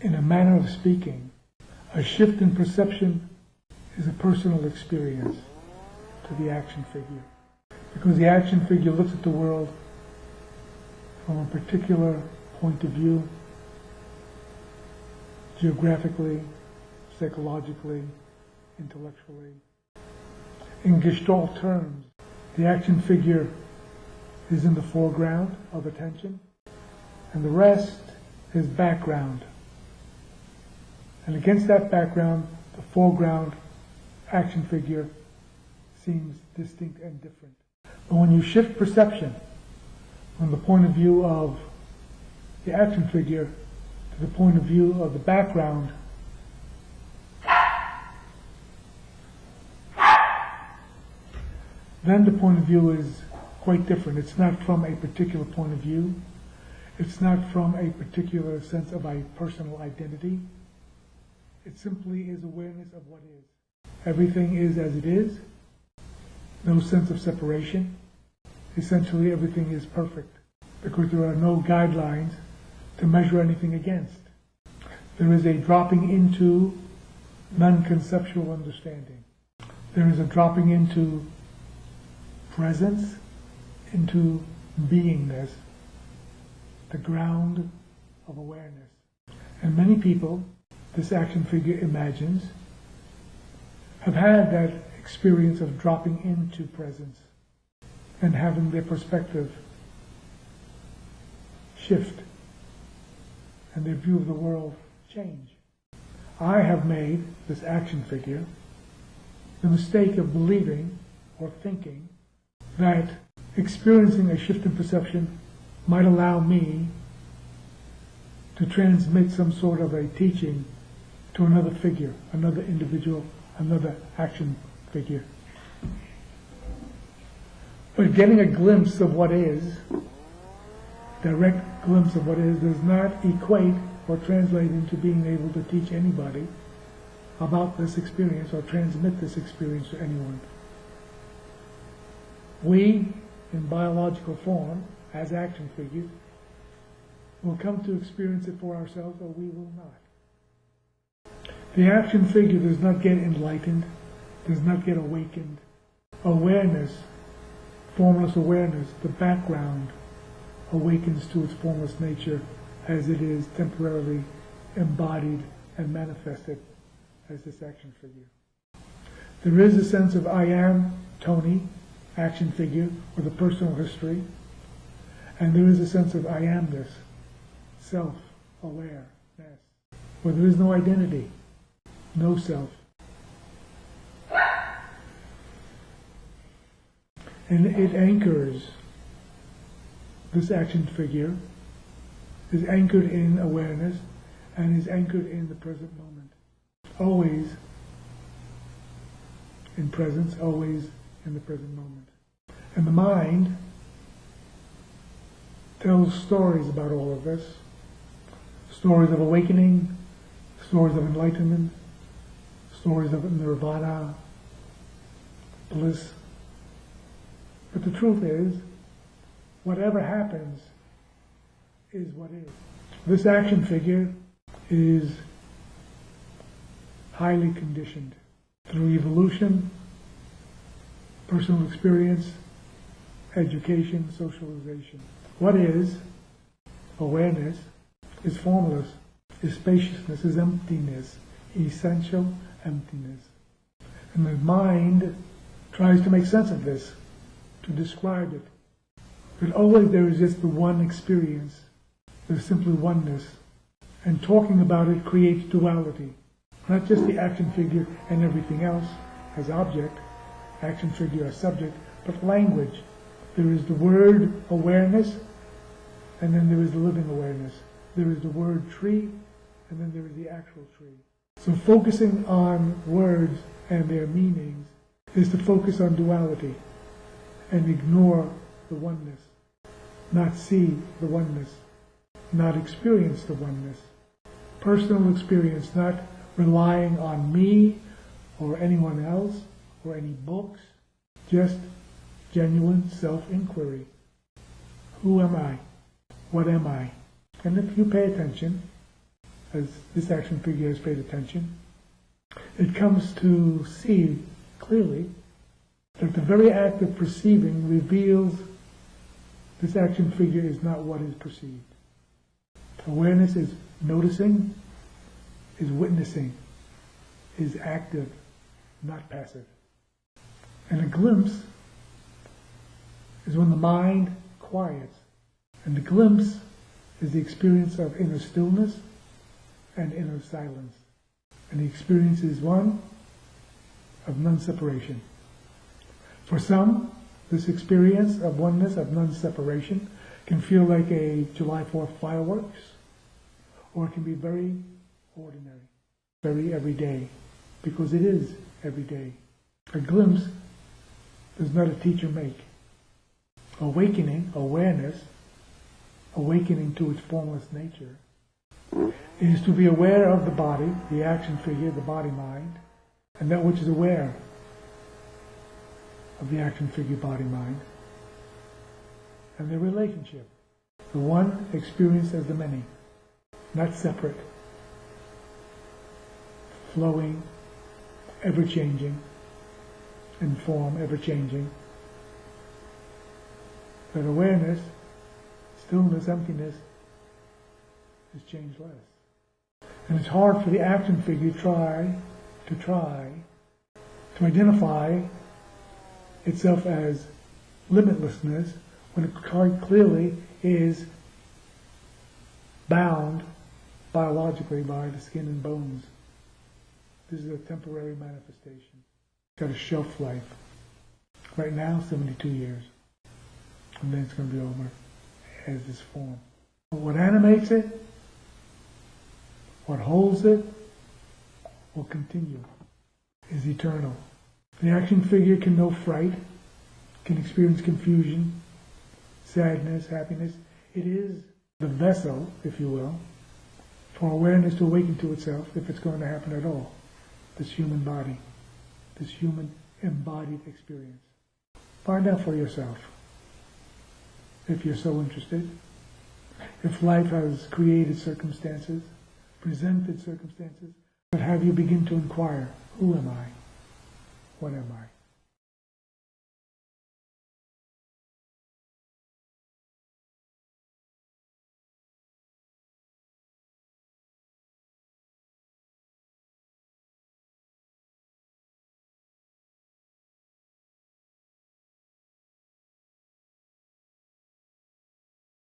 In a manner of speaking, a shift in perception is a personal experience to the action figure. Because the action figure looks at the world from a particular point of view, geographically, psychologically, intellectually. In Gestalt terms, the action figure is in the foreground of attention, and the rest is background. And against that background, the foreground action figure seems distinct and different. But when you shift perception from the point of view of the action figure to the point of view of the background, then the point of view is quite different. It's not from a particular point of view. It's not from a particular sense of a personal identity. It simply is awareness of what is. Everything is as it is. No sense of separation. Essentially, everything is perfect because there are no guidelines to measure anything against. There is a dropping into non-conceptual understanding. There is a dropping into presence, into beingness, the ground of awareness. And many people, this action figure imagines, have had that experience of dropping into presence and having their perspective shift and their view of the world change. I have made, this action figure, the mistake of believing or thinking that experiencing a shift in perception might allow me to transmit some sort of a teaching to another figure, another individual, another action figure. But getting a glimpse of what is, direct glimpse of what is, does not equate or translate into being able to teach anybody about this experience or transmit this experience to anyone. We, in biological form, as action figures, will come to experience it for ourselves or we will not. The action figure does not get enlightened, does not get awakened. Awareness, formless awareness, the background, awakens to its formless nature as it is temporarily embodied and manifested as this action figure. There is a sense of I am Tony, action figure, or the personal history, and there is a sense of I amness, self-awareness, where there is no identity, no self. And it anchors, this action figure is anchored in awareness and is anchored in the present moment. Always in presence, always in the present moment. And the mind tells stories about all of this. Stories of awakening, stories of enlightenment, stories of nirvana, bliss. But the truth is, whatever happens is what is. This action figure is highly conditioned through evolution, personal experience, education, socialization. What is awareness is formless, is spaciousness, is emptiness, essential emptiness. And the mind tries to make sense of this, to describe it. But always there is just the one experience. There's simply oneness. And talking about it creates duality. Not just the action figure and everything else as object, action figure as subject, but language. There is the word awareness, and then there is the living awareness. There is the word tree, and then there is the actual tree. So focusing on words and their meanings is to focus on duality and ignore the oneness, not see the oneness, not experience the oneness. Personal experience, not relying on me or anyone else or any books, just genuine self-inquiry. Who am I? What am I? And if you pay attention as this action figure has paid attention, it comes to see clearly that the very act of perceiving reveals this action figure is not what is perceived. Awareness is noticing, is witnessing, is active, not passive. And a glimpse is when the mind quiets. And the glimpse is the experience of inner stillness and inner silence. And the experience is one of non-separation. For some, this experience of oneness, of non-separation, can feel like a July 4th fireworks, or it can be very ordinary, very everyday, because it is everyday. A glimpse does not a teacher make. Awakening, awareness, awakening to its formless nature, is to be aware of the body, the action figure, the body-mind, and that which is aware of the action figure, body-mind, and their relationship. The one experienced as the many, not separate, flowing, ever-changing, in form, ever-changing. That awareness, stillness, emptiness, is changeless. And it's hard for the action figure to identify itself as limitlessness when it quite clearly is bound biologically by the skin and bones. This is a temporary manifestation. It's got a shelf life. Right now, 72 years. And then it's going to be over as this form. But what animates it, what holds it, will continue, is eternal. The action figure can know fright, can experience confusion, sadness, happiness. It is the vessel, if you will, for awareness to awaken to itself, if it's going to happen at all. This human body, this human embodied experience. Find out for yourself, if you're so interested. If life has created circumstances, presented circumstances, but have you begin to inquire, who am I? What am I?